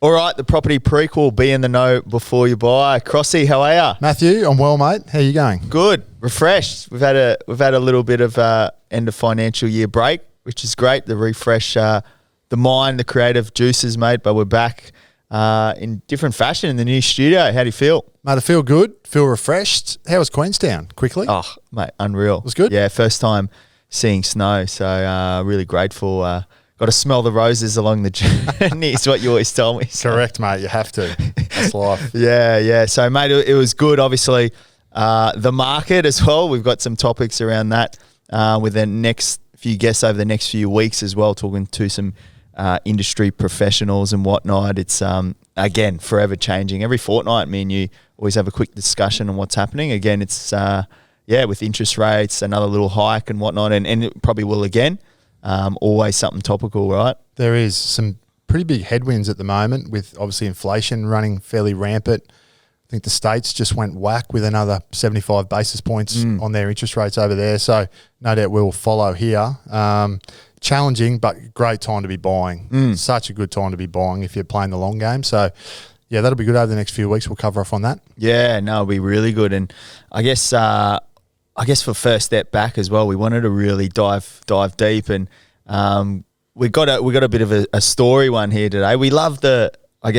All right, the property prequel, be in the know before you buy. Crossy, how are you? Matthew, I'm well, mate. How you going? Good, refreshed. We've had a little bit of end of financial year break, which is great. The refresh, the mind, the creative juices, mate. But we're back in different fashion in the new studio. How do you feel, Mate, I feel good. Feel refreshed. How was Queenstown? Quickly. Oh, mate, unreal. It was good. Yeah, first time seeing snow, so really grateful. Got to smell the roses along the journey is what you always tell me. So. Correct, mate. You have to. That's life. Yeah. So, mate, it was good. Obviously, the market as well. We've got some topics around that with the next few guests over the next few weeks as well, talking to some industry professionals and whatnot. It's, again, forever changing. Every fortnight, me and you always have a quick discussion on what's happening. Again, it's, with interest rates, another little hike and whatnot, and it probably will again. Always something topical, right? There is some pretty big headwinds at the moment with obviously inflation running fairly rampant. I think the States just went whack with another 75 basis points on their interest rates over there. So no doubt we'll follow here. Challenging, but great time to be buying. Such a good time to be buying if you're playing the long game. So, yeah, that'll be good over the next few weeks. We'll cover off on that. Yeah, no, it'll be really good. And I guess for first step back as well, we wanted to really dive deep, and we got a bit of a story one here today. We love the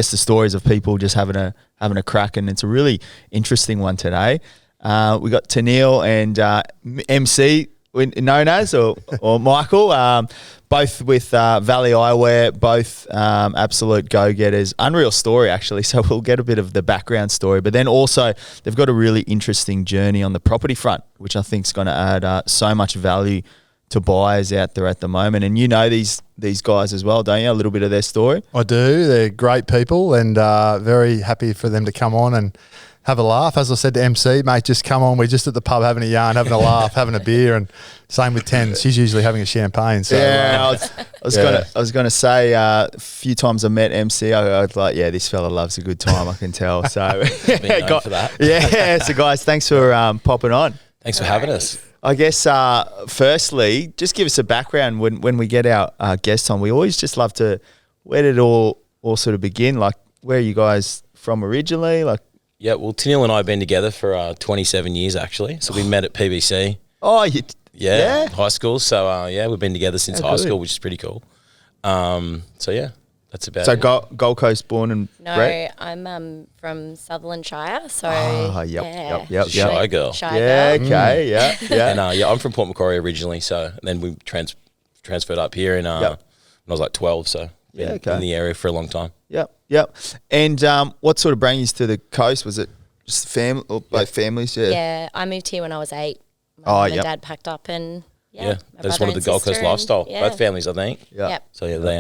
stories of people just having a crack, and it's a really interesting one today. We got Tenielle and MC, known as or Michael, both with Valley Eyewear, both absolute go-getters. Unreal story, actually. So we'll get a bit of the background story. But then also they've got a really interesting journey on the property front, which I think is going to add so much value to buyers out there at the moment. And you know these guys as well, don't you? A little bit of their story. I do. They're great people, and very happy for them to come on and have a laugh. As I said to MC, mate, just come on. We're just at the pub having a yarn, having a laugh, having a beer, and same with Ten. She's usually having a champagne. So yeah, I was gonna say a few times I met MC, I was like, yeah, this fella loves a good time. I can tell. So for that. Yeah. So guys, thanks for popping on. Thanks for having us. I guess firstly, just give us a background when we get our guests on. We always just love to. Where did it all sort of begin? Like, where are you guys from originally? Like. Yeah, well, Tenielle and I have been together for 27 years, actually. So we met at PBC. Oh, yeah, high school. So, we've been together since high school, which is pretty cool. That's about it. So Gold Coast born and bred? No, I'm from Sutherland Shire. So, yep. Shy girl. Yeah, okay, yeah. And, I'm from Port Macquarie originally. So then we transferred up here when I was like 12. So been in the area for a long time. Yep. And what sort of brought you to the coast? Was it just family or both families? Yeah, I moved here when I was 8. My mum and dad packed up and they just wanted the Gold Coast lifestyle. Both families, I think. Yeah. So they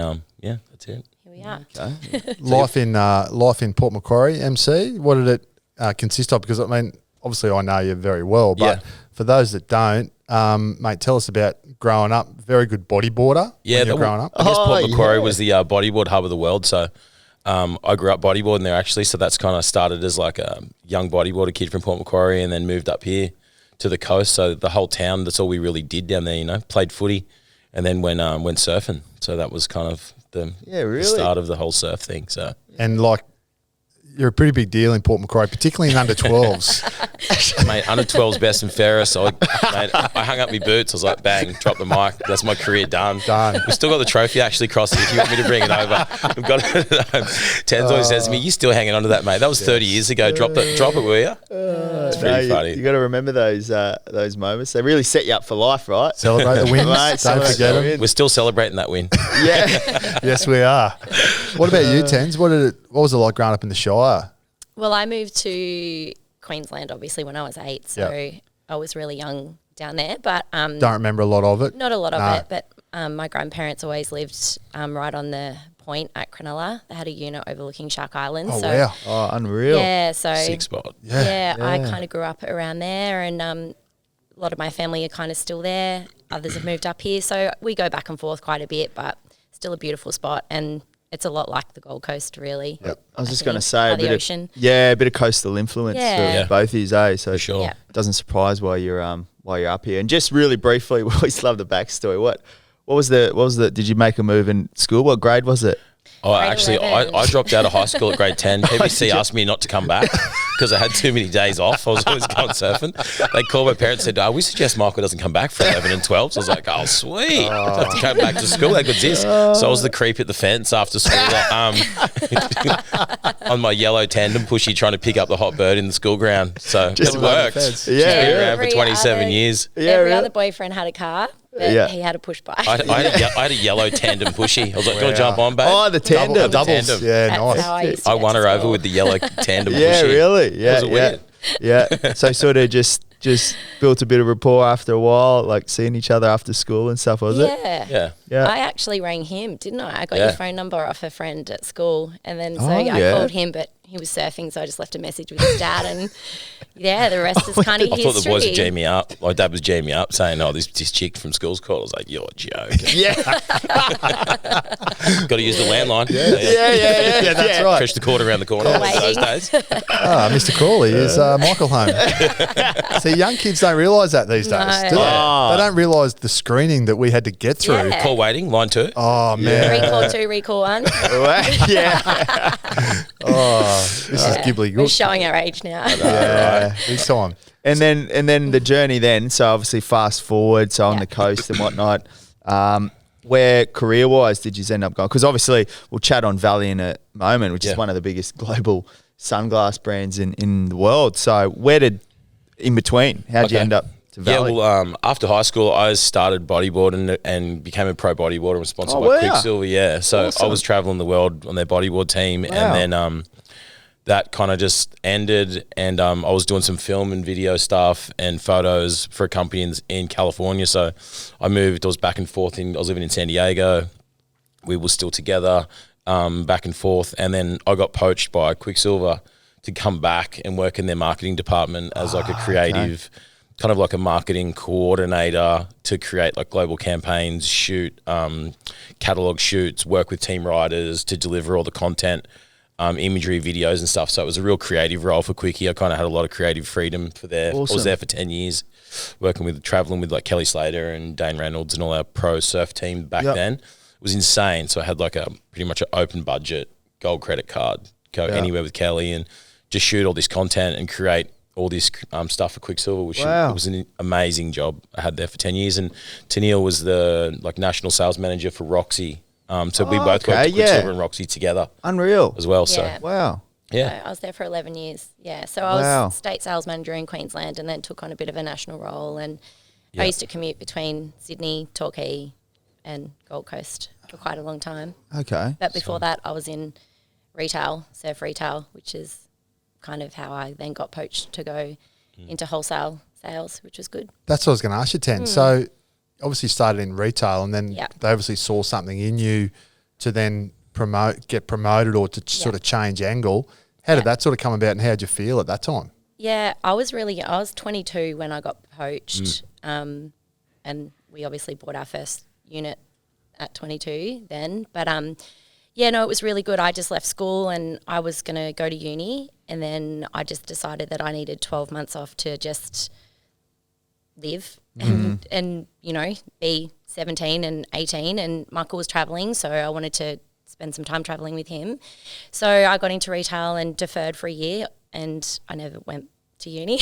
that's it. Here we are. Okay. Life in Port Macquarie, MC. What did it consist of? Because I mean, obviously, I know you very well, but for those that don't, mate, tell us about growing up. Very good bodyboarder. Yeah, growing up. I guess Port Macquarie was the bodyboard hub of the world. So I grew up bodyboarding there actually. So that's kind of started as like a young bodyboarder kid from Port Macquarie, and then moved up here to the coast. So the whole town, that's all we really did down there. Played footy, and then went surfing. So that was kind of the start of the whole surf thing. So and like. You're a pretty big deal in Port Macquarie, particularly in under 12s. Mate, under 12s best and fairest. So I hung up my boots. I was like, bang, drop the mic. That's my career done. We've still got the trophy actually, Crossy, if you want me to bring it over. We've got it at home. Tens always says to me, you're still hanging on to that, mate. That was 30 years ago. Drop it, will you? It's pretty funny. You got to remember those moments. They really set you up for life, right? Celebrate the wins. Mate, don't forget them. We're still celebrating that win. Yeah. Yes, we are. What about you, Tens? What was it like growing up in the Shire? Well, I moved to Queensland, obviously, when I was 8. So I was really young down there. But don't remember a lot of it. Not a lot of it. But my grandparents always lived right on the point at Cronulla. They had a unit overlooking Shark Island. Oh, wow. Oh, unreal. Yeah, so sick spot. Yeah, I kind of grew up around there, and a lot of my family are kind of still there. Others have moved up here. So we go back and forth quite a bit, but still a beautiful spot. And it's a lot like the Gold Coast, really. Yep. I was just going to say a bit of coastal influence for both these, So for sure. It doesn't surprise why you're up here. And just really briefly, we always love the backstory. What was the? Did you make a move in school? What grade was it? Oh, Grade actually, 11. I dropped out of high school at grade 10. PBC asked me not to come back because I had too many days off. I was always going surfing. They called my parents and said, we suggest Michael doesn't come back for 11 and 12. So I was like, oh, sweet. I have to come back to school. How good's this? So I was the creep at the fence after school on my yellow tandem pushy trying to pick up the hot bird in the school ground. So Just it above the worked. fence. She's Yeah. been around for Every 27 other- years. Yeah, Every really? other boyfriend had a car, but Yeah. he had a push bike. I had a yellow tandem pushy. I was like, do you want to jump on, babe? Oh, the tandem. Doubles. Tandem. Yeah, That's nice. how I used to I get won to her over school. with the yellow tandem Yeah, pushy. really? Yeah, Was it weird? yeah. So sort of just built a bit of rapport after a while, like seeing each other after school and stuff, was it? Yeah. Yeah. I actually rang him, didn't I? I got Yeah. your phone number off a friend at school, and then Oh, I yeah. called him, but he was surfing, so I just left a message with his dad, and yeah, the rest is kind of I history. thought the boys would jam me up. My dad was jamming me up, saying, "Oh, this chick from school's called." I was like, "You're joking." Yeah. Got to use the landline. Yeah, that's right. Fresh the court around the corner. Those Waiting. days. Mr. Crawley is Michael home. See, young kids don't realise that these days, No. do they? Oh. They don't realise the screening that we had to get through. Yeah. Call waiting, line 2. Oh, man. Recall 2, recall 1. yeah. Oh, this is Ghibli We're good. showing our age now. Yeah, big time. And then the journey then, so obviously fast forward, so on Yeah. the coast and whatnot, where career-wise did you end up going? Because obviously we'll chat on Valley in a moment, which Yeah. is one of the biggest global sunglass brands in the world. So where did, in between, how'd you Okay. end up to Valley? Yeah, well, after high school, I started bodyboarding and became a pro bodyboarder and was sponsored Oh, by were ya? Quicksilver. Yeah, so Awesome. I was traveling the world on their bodyboard team, Wow. and then that kind of just ended, and I was doing some film and video stuff and photos for a company in California. So I moved. I was back and forth. I was living in San Diego. We were still together, back and forth, and then I got poached by Quicksilver to come back and work in their marketing department as like a creative, kind of like a marketing coordinator to create like global campaigns, shoot catalog shoots, work with team writers to deliver all the content, imagery, videos and stuff. So it was a real creative role for Quickie. I kind of had a lot of creative freedom for there. I Awesome. was there for 10 years, traveling with like Kelly Slater and Dane Reynolds and all our pro surf team back Yep. then. It was insane. So I had like a pretty much an open budget, gold credit card, go anywhere with Kelly and just shoot all this content and create all this stuff for Quicksilver, which Wow. was an amazing job. I had there for 10 years. And Tenielle was the like national sales manager for Roxy. So we both okay, worked at Quicksilver yeah. and Roxy together Unreal. as well. Yeah. So Wow. yeah. So I was there for 11 years. Yeah. So I Wow. was state sales manager in Queensland and then took on a bit of a national role. And Yeah. I used to commute between Sydney, Torquay, and Gold Coast for quite a long time. Okay. But before that, I was in retail, surf retail, which is kind of how I then got poached to go into wholesale sales, which was good. That's what I was going to ask you, Ten. So obviously you started in retail and then Yeah. they obviously saw something in you to then get promoted or to sort of change angle. How did that sort of come about and how did you feel at that time? Yeah, I was 22 when I got poached. And we obviously bought our first unit at 22 then. But yeah, no, it was really good. I just left school and I was going to go to uni. And then I just decided that I needed 12 months off to just live and, you know, be 17 and 18. And Michael was traveling, so I wanted to spend some time traveling with him. So I got into retail and deferred for a year and I never went to uni.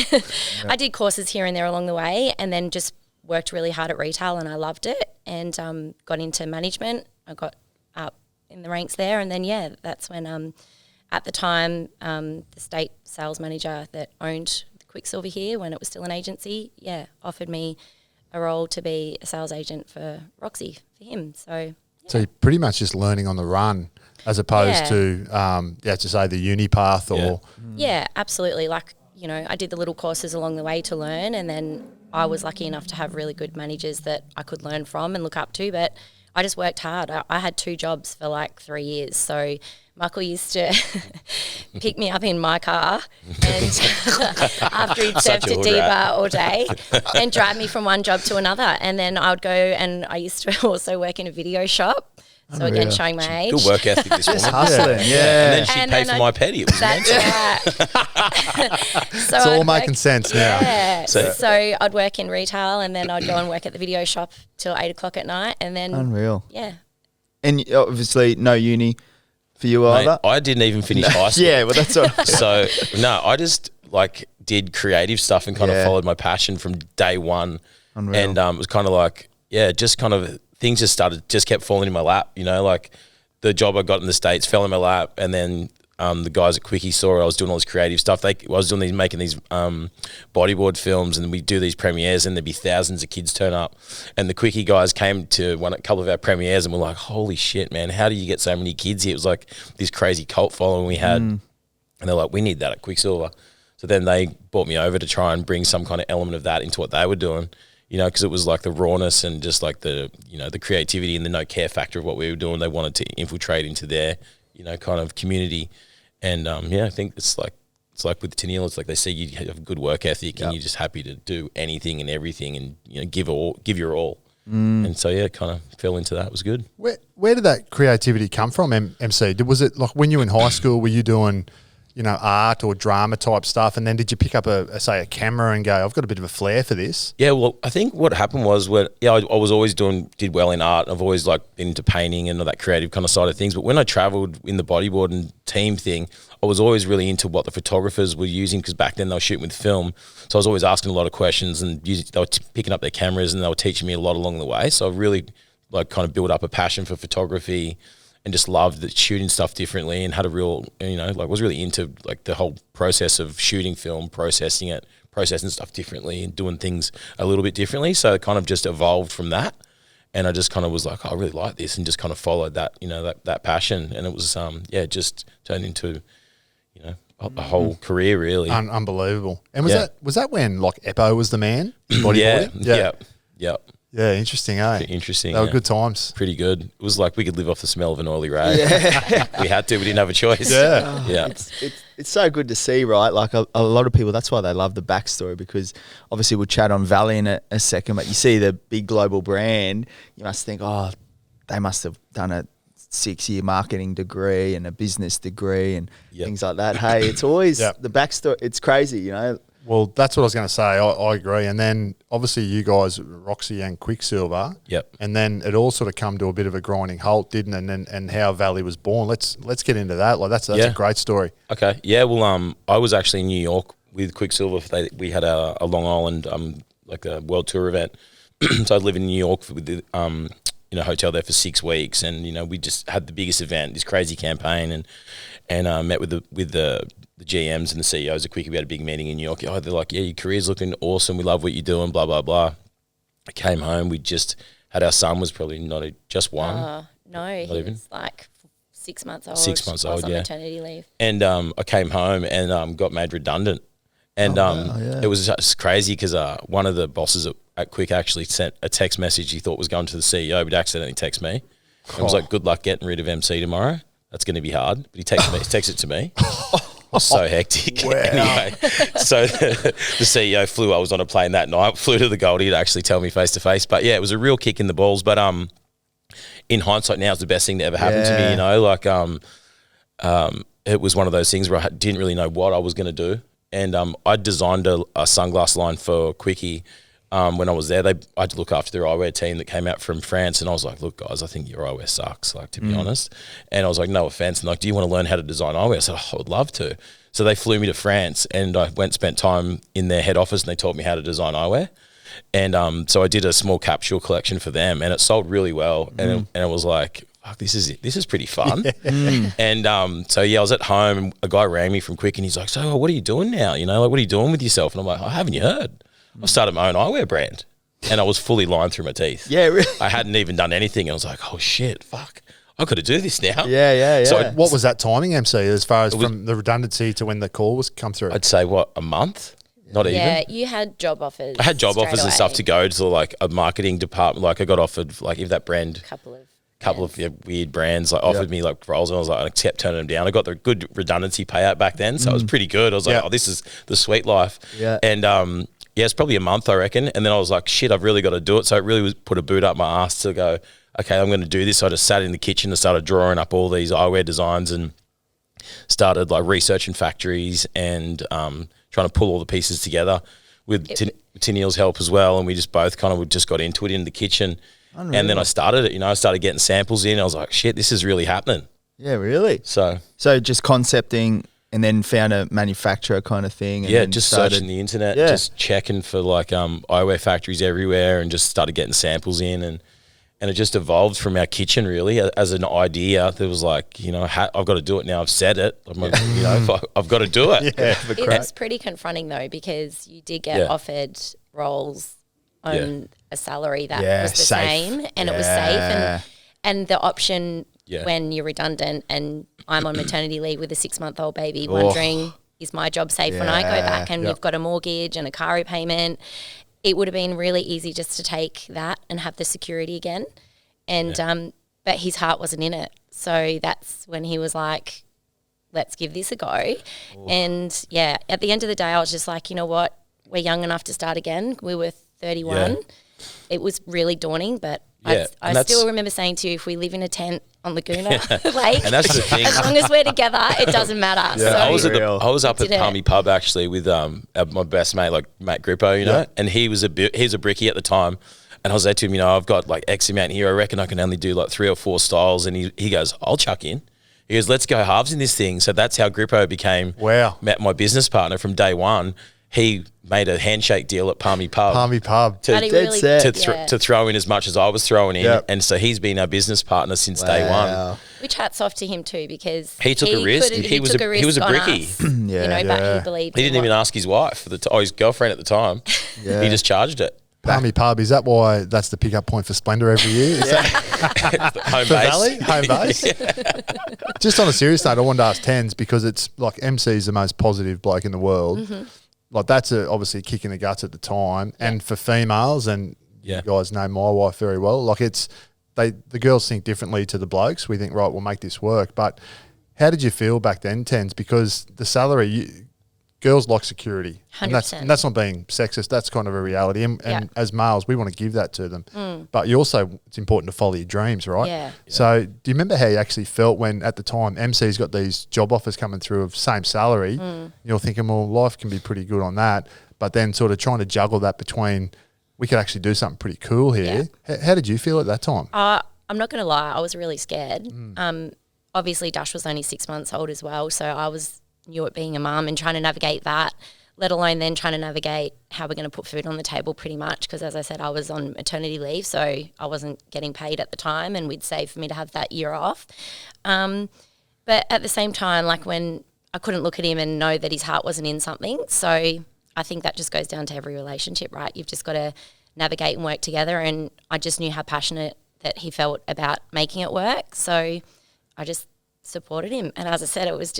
I did courses here and there along the way and then just worked really hard at retail and I loved it and got into management. I got up in the ranks there and then, yeah, that's when at the time the state sales manager that owned Quicksilver here when it was still an agency, offered me a role to be a sales agent for Roxy for him. So So you're pretty much just learning on the run as opposed Yeah. to say the uni path or yeah, absolutely. Like, you know, I did the little courses along the way to learn and then I was lucky enough to have really good managers that I could learn from and look up to, but I just worked hard. I had 2 jobs for like 3 years. So Michael used to pick me up in my car and after he'd Such surfed a at hood Diva rat. all day and drive me from one job to another. And then I would go and I used to also work in a video shop. So again, Unreal. showing my age. Good work ethic this woman. Hustling. And Yeah. then she'd And pay then for I- my petty. It was That's mental. right. So it's all I'd making work- sense now. Yeah. So- So I'd work in retail and then I'd go and work at the video shop till 8 o'clock at night and then Unreal. yeah. And obviously no uni. for you Mate, either? I didn't even finish high school. Yeah, well, that's what. So no, I just like did creative stuff and kind of Yeah. followed my passion from day one. Unreal. And it was kind of like, yeah, just kind of things just kept falling in my lap, you know, like the job I got in the States fell in my lap, and then the guys at Quickie saw I was doing all this creative stuff. I was making these bodyboard films, and we do these premieres, and there'd be thousands of kids turn up. And the Quickie guys came to a couple of our premieres, and we're like, "Holy shit, man! How do you get so many kids here?" It was like this crazy cult following we had, and they're like, "We need that at Quicksilver." So then they brought me over to try and bring some kind of element of that into what they were doing. You know, because it was like the rawness and just like the creativity and the no care factor of what we were doing. They wanted to infiltrate into their, kind of community. And I think it's like with Tenielle, it's like they see you have a good work ethic and you're just happy to do anything and everything and give your all. And so kind of fell into that. It was good. Where did that creativity come from, MC? Was it like when you were in high school, were you doing, art or drama type stuff? And then did you pick up a camera and go, I've got a bit of a flair for this? Yeah, well, I think what happened was I was always did well in art. I've always been into painting and all that creative kind of side of things. But when I traveled in the bodyboard and team thing, I was always really into what the photographers were using, because back then they were shooting with film. So I was always asking a lot of questions, and they were picking up their cameras and they were teaching me a lot along the way. So I really kind of built up a passion for photography, and just loved that shooting stuff differently, and had a real, was really into the whole process of shooting film, processing stuff differently and doing things a little bit differently. So it kind of just evolved from that. And I just kind of was like, I really like this, and just kind of followed that, that passion. And it was, just turned into, a whole career really. Unbelievable. And was that when Eppo was the man? Bodyboarding? Yeah. Yeah, interesting, eh? Interesting. They were good times. Pretty good. It was like we could live off the smell of an oily rag. Yeah. We had to. We didn't have a choice. Yeah. Yeah. It's so good to see, right? Like a lot of people, that's why they love the backstory, because obviously we'll chat on Valley in a second, but you see the big global brand, you must think, they must have done a 6-year marketing degree and a business degree and things like that. Hey, it's always the backstory. It's crazy, Well, that's what I was going to say. I agree. And then obviously you guys, Roxy and Quicksilver. Yep. And then it all sort of come to a bit of a grinding halt, didn't it? And how Valley was born. Let's get into that. That's a great story. Okay. Yeah. Well, I was actually in New York with Quicksilver. We had a Long Island a world tour event. So I'd live in New York with the hotel there for 6 weeks, and we just had the biggest event, this crazy campaign, and met with the GMs and the CEOs of Quickie. We had a big meeting in New York. They're like, your career's looking awesome. We love what you're doing, blah, blah, blah. I came home. We just had our son was probably just one. No, he was like 6 months old. 6 months old, on yeah. maternity leave. And I came home and got made redundant. And it was just crazy because one of the bosses at Quick actually sent a text message he thought was going to the CEO, but accidentally texted me. And was like, good luck getting rid of MC tomorrow. That's going to be hard. But he texted it to me. So hectic. Wow. Anyway, so the CEO flew. I was on a plane that night, flew to the Goldie to actually tell me face to face. But yeah, it was a real kick in the balls. But in hindsight, now it's the best thing that ever happened to me. It was one of those things where I didn't really know what I was going to do. And I designed a sunglass line for Quickie. When I was there, I had to look after their eyewear team that came out from France, and I was like, look, guys, I think your eyewear sucks, to be honest. And I was like, no offense. And do you want to learn how to design eyewear? I said, I would love to. So they flew me to France, and I spent time in their head office, and they taught me how to design eyewear. And so I did a small capsule collection for them, and it sold really well. And it was like, fuck, this is pretty fun. And I was at home, and a guy rang me from Quick, and he's like, so what are you doing now? What are you doing with yourself? And I'm like, haven't you heard? I started my own eyewear brand, and I was fully lined through my teeth. Yeah, really? I hadn't even done anything. I was like, oh shit, fuck, I got to do this now. Yeah. So what was that timing, MC, as far as from the redundancy to when the call was come through? I'd say a month, not even. Yeah, you had job offers. I had job offers and away. stuff to go to a marketing department. I got offered if that brand. Couple of weird brands offered me roles, and I was like, I kept turning them down. I got the good redundancy payout back then, so it was pretty good. I was like, oh, this is the sweet life. Yeah. And it's probably a month, I reckon. And then I was like, shit, I've really got to do it. So it really was put a boot up my ass to go, okay, I'm going to do this. So I just sat in the kitchen and started drawing up all these eyewear designs and started researching factories and trying to pull all the pieces together with Tenielle's help as well. And we just both just got into it in the kitchen. Unreal. And then I started it, I started getting samples in. I was like, shit, this is really happening. Yeah, really. So just concepting and then found a manufacturer kind of thing. And yeah, then just started, searching the internet, Yeah. just checking for like eyewear factories everywhere, and just started getting samples in, and it just evolved from our kitchen really as an idea. There was like, you know, I've got to do it now. I've said it. You know, I've got to do it. Yeah, It was pretty confronting though, because you did get offered roles on a salary that was the same, and it was safe, and the option when you're redundant and I'm on maternity leave with a 6-month-old baby, wondering is my job safe when I go back, and you've got a mortgage and a car repayment. It would have been really easy just to take that and have the security again. And but his heart wasn't in it. So that's when he was like, let's give this a go. And yeah, at the end of the day, I was just like, you know what? We're young enough to start again. We were 31. Yeah. It was really daunting, but I still remember saying to you, if we live in a tent on Laguna Lake, and that's the thing. As long as we're together, it doesn't matter. Yeah. So I was up at Palmy Pub actually with my best mate, like Matt Grippo, you know, and he was a brickie at the time. And I was there to him, you know, I've got like X amount here. I reckon I can only do like 3 or 4 styles. And he goes, I'll chuck in. He goes, let's go halves in this thing. So that's how Grippo became my business partner from day one. He made a handshake deal at Palmy Pub. To throw in as much as I was throwing in. And so he's been our business partner since day one. Which hats off to him too, because he took a risk. He was a brickie. But he believed. He didn't even ask his wife, his girlfriend at the time. He just charged it. Palmy Pub, is that why that's the pickup point for Splendor every year? Is that home for base? Valley? Home base? Just on a serious note, I wanted to ask Tens, because it's like MC is the most positive bloke in the world. Mm-hmm. Like that's obviously a kick in the guts at the time. And for females, and you guys know my wife very well, like the girls think differently to the blokes. We think, right, we'll make this work. But how did you feel back then, Tens? Because the salary, girls like security. 100%. And that's not being sexist. That's kind of a reality. And as males, we want to give that to them. But it's important to follow your dreams, right? Yeah. So do you remember how you actually felt when, at the time, MC's got these job offers coming through of same salary? You're thinking, well, life can be pretty good on that. But then sort of trying to juggle that between, we could actually do something pretty cool here. Yeah. How did you feel at that time? I'm not going to lie. I was really scared. Obviously, Dash was only 6 months old as well. So I was new at being a mum and trying to navigate that, let alone then trying to navigate how we're going to put food on the table pretty much, because as I said, I was on maternity leave, so I wasn't getting paid at the time, and we'd save for me to have that year off. But at the same time, like when I couldn't look at him and know that his heart wasn't in something, so I think that just goes down to every relationship, right? You've just got to navigate and work together, and I just knew how passionate that he felt about making it work, so I just supported him. And as I said, it was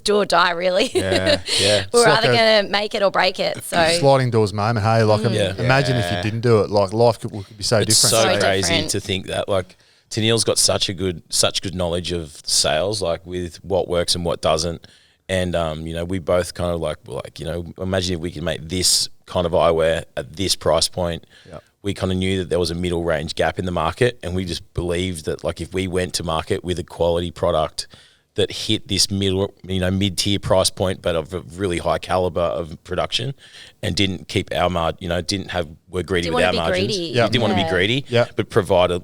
do or die, really. Yeah. We're either going to make it or break it. So sliding doors moment, hey. Like, imagine if you didn't do it. Like, life could be so different. It's so crazy to think that. Like, Tenielle's got such good knowledge of sales, like with what works and what doesn't. And you know, we both kind of like, you know, imagine if we could make this kind of eyewear at this price point. Yep. We kind of knew that there was a middle range gap in the market, and we just believed that, like, if we went to market with a quality product that hit this mid-tier price point, but of a really high caliber of production, and didn't keep our margin, we're greedy with our margins. We didn't want to be greedy, but provide a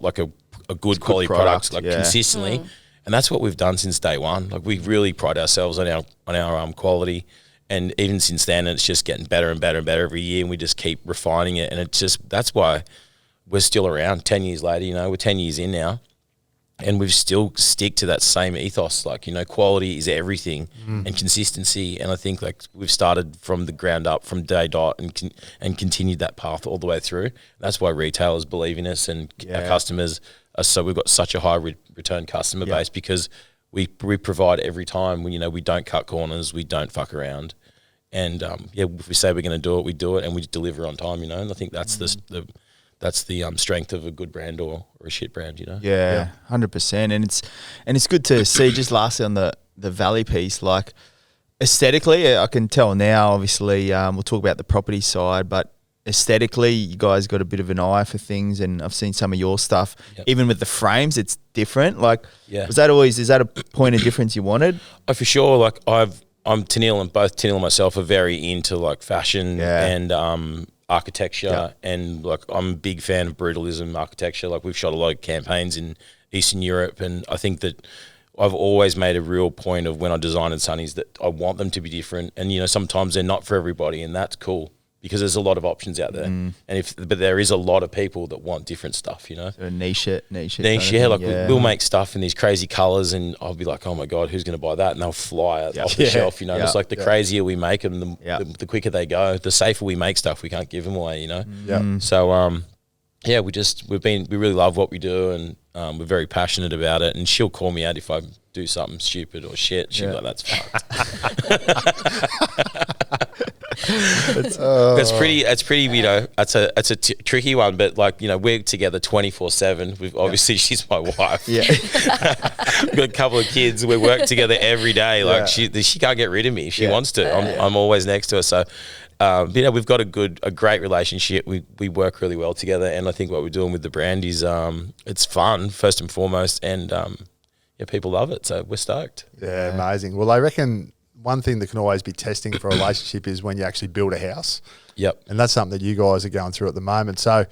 good quality product consistently. And that's what we've done since day one. Like, we really pride ourselves on our quality. And even since then, it's just getting better and better and better every year. And we just keep refining it. And that's why we're still around 10 years later, we're 10 years in now. And we've still stick to that same ethos, like, quality is everything and consistency. And I think, like, we've started from the ground up, from day dot, and continued that path all the way through. That's why retailers believe in us, and our customers are, so we've got such a high return customer base, because we provide every time. We don't cut corners, we don't fuck around. And if we say we're going to do it, we do it, and we deliver on time, And I think that's that's the strength of a good brand or a shit brand, Yeah, 100%. And it's good to see, just lastly on the Valley piece, like aesthetically, I can tell now, obviously, we'll talk about the property side, but aesthetically, you guys got a bit of an eye for things, and I've seen some of your stuff. Even with the frames, it's different. Like, is that a point of difference you wanted? Oh, for sure. Like, I'm Tenielle, and both Tenielle and myself are very into like fashion and architecture, and like I'm a big fan of brutalism architecture. Like, we've shot a lot of campaigns in Eastern Europe, and I think that I've always made a real point of when I design in sunnies that I want them to be different, and sometimes they're not for everybody, and that's cool because there's a lot of options out there, but there is a lot of people that want different stuff, So niche it. We'll make stuff in these crazy colors, and I'll be like, oh my god, who's going to buy that? And they'll fly off the shelf, It's like the crazier we make them, the quicker they go, the safer we make stuff. We can't give them away, So we really love what we do, and we're very passionate about it. And she'll call me out if I do something stupid or shit. She'll be like, that's fucked. That's pretty. It's a tricky one, but we're together 24/7. We've obviously she's my wife. Yeah, we've got a couple of kids. We work together every day. She can't get rid of me if she wants to. I'm always next to her. So. We've got a great relationship. We work really well together, and I think what we're doing with the brand is it's fun first and foremost, and people love it. So we're stoked. Yeah, amazing. Well, I reckon one thing that can always be testing for a relationship is when you actually build a house. Yep. And that's something that you guys are going through at the moment. So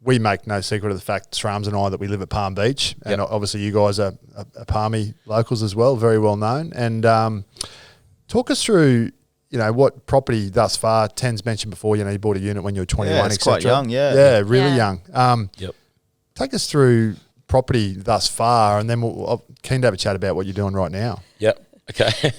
we make no secret of the fact, Srams and I, that we live at Palm Beach, and obviously you guys are Palmy locals as well, very well known. And talk us through. What property thus far? Ten's mentioned before, you bought a unit when you were 21, it's quite young, Yeah, really young. Yep. Take us through property thus far, and then I'm keen to have a chat about what you're doing right now. Yep. Okay.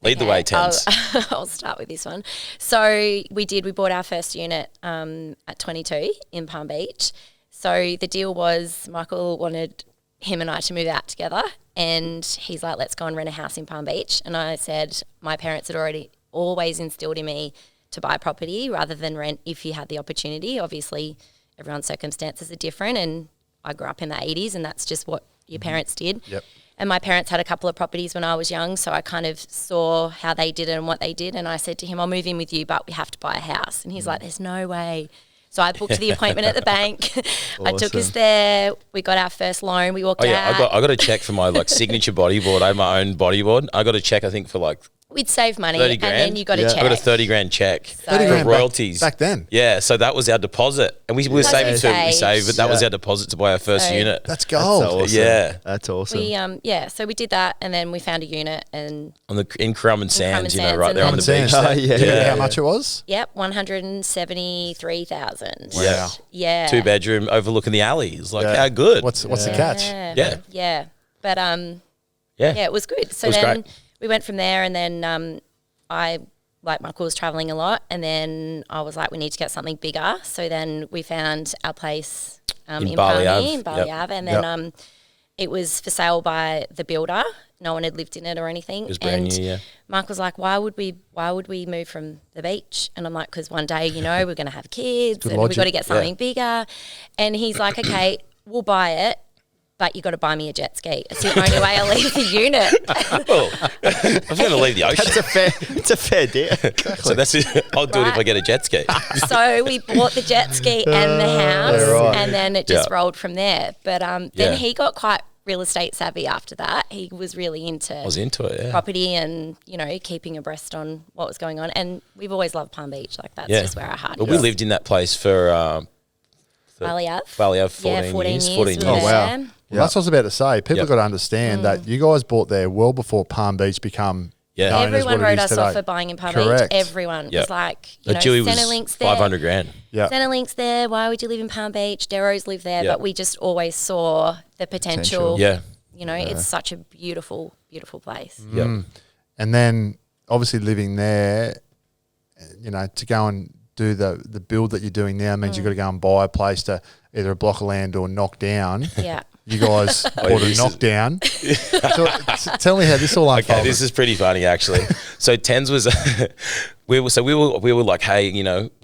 Lead the way, Tens. I'll start with this one. So we bought our first unit at 22 in Palm Beach. So the deal was Michael wanted him and I to move out together, and he's like, let's go and rent a house in Palm Beach. And I said, my parents had always instilled in me to buy property rather than rent if you had the opportunity. Obviously, everyone's circumstances are different, and I grew up in the 80s, and that's just what your parents did. Yep. And my parents had a couple of properties when I was young, so I kind of saw how they did it and what they did, and I said to him, I'll move in with you, but we have to buy a house. And he's like, there's no way. So I booked the appointment at the bank. I took us there. We got our first loan. We walked out. I got a check for my signature bodyboard. I had my own bodyboard. I got a check, I think, for we'd save money, 30 and grand. then you got a check. I got a 30 grand check. 30 grand royalties back then. Yeah, so that was our deposit, and we were saving too. We saved, but that was our deposit to buy our first unit. That's gold. That's awesome. Yeah, that's awesome. So we did that, and then we found a unit in Crumb and Sands, right there on the Sands. beach. Do you know how much it was? Yep, 173,000. Wow. Yeah. 2-bedroom overlooking the alleys. How good? What's the catch? Yeah. But it was good. So then we went from there, and then Michael was traveling a lot, and then I was like, we need to get something bigger. So then we found our place in Bali Ave, and then it was for sale by the builder. No one had lived in it or anything. It was brand new, yeah. Mark was like, why would we move from the beach? And I'm like, because one day, we're going to have kids and we've got to get something bigger. And he's like, okay, we'll buy it, but you got to buy me a jet ski. It's the only way I'll leave the unit. Well, I was going to leave the ocean. It's a fair deal. Exactly. So that's it. I'll do it if I get a jet ski. So we bought the jet ski and the house, and then it just rolled from there. But then he got quite real estate savvy after that. He was really into property and, keeping abreast on what was going on. And we've always loved Palm Beach. That's just where our heart is. We lived in that place for Valley Ave. 14 years. Oh, wow. Well, that's what I was about to say. People got to understand that you guys bought there well before Palm Beach become known as what Everyone it wrote is us today. off for buying in Palm Correct. Beach. Everyone was like, Julie was Centrelink's there. 500 grand. Yeah. Centrelink's there. Why would you live in Palm Beach? Deros live there. But we just always saw the potential. Yeah. It's such a beautiful, beautiful place. Yeah. And then obviously living there, to go and do the build that you're doing now means you've got to go and buy a place to either a block of land or knock down. Yeah. You guys bought a knockdown. So, tell me how this all unfolded. Okay, this is pretty funny actually. So Tens was, we were like, hey,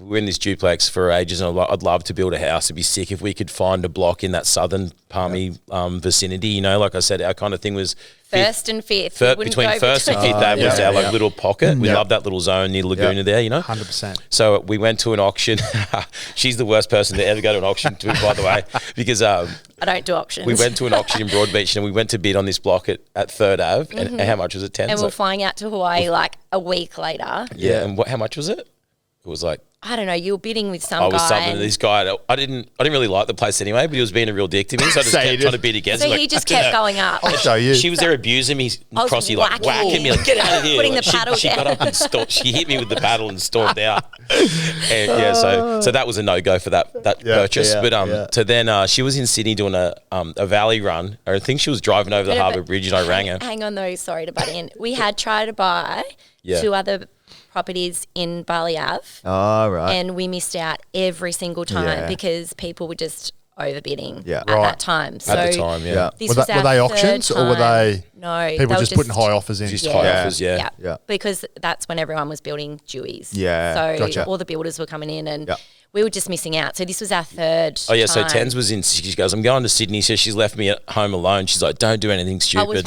we're in this duplex for ages, and I'd love to build a house. It'd be sick if we could find a block in that southern Palmy vicinity. Like I said, our kind of thing was First and Fifth. Between First and Fifth Ave was our little pocket. We love that little zone near Laguna there, 100%. So we went to an auction. She's the worst person to ever go to an auction to, by the way, because I don't do auctions. we went to an auction in Broadbeach and we went to bid on this block at 3rd Ave. And how much was it? 10? And we're flying out to Hawaii a week later. Yeah. And how much was it? It was I don't know, you were bidding with some I was guy. subbing to this guy. I didn't really like the place anyway, but he was being a real dick to me, so I just kept trying to bid against him. So he just kept going up. I'll show you. She was there abusing me, Crossy, like whacking me, like, get out of here. Putting Like, the paddle she got down. up and she hit me with the paddle and stormed out. And yeah, so that was a no-go for that purchase. Yeah, But so then she was in Sydney doing a Valley run. I think she was driving over the Harbour Bridge and I rang her. Hang on though, sorry to butt in. We had tried to buy two other properties in Valley Ave. Oh, right. And we missed out every single time Yeah. because people were just overbidding Yeah. at Right. that time. So At the time, yeah. this Were was they our auctions third or were time. they No, people they were just putting high offers in? Just high offers, yeah. Yeah. Because that's when everyone was building Deweys. Yeah, So gotcha. all the builders were coming in and Yeah. we were just missing out. So this was our third Oh, yeah, so time. Tens was in, she goes, I'm going to Sydney. So she's left me at home alone. She's like, don't do anything I was, stupid.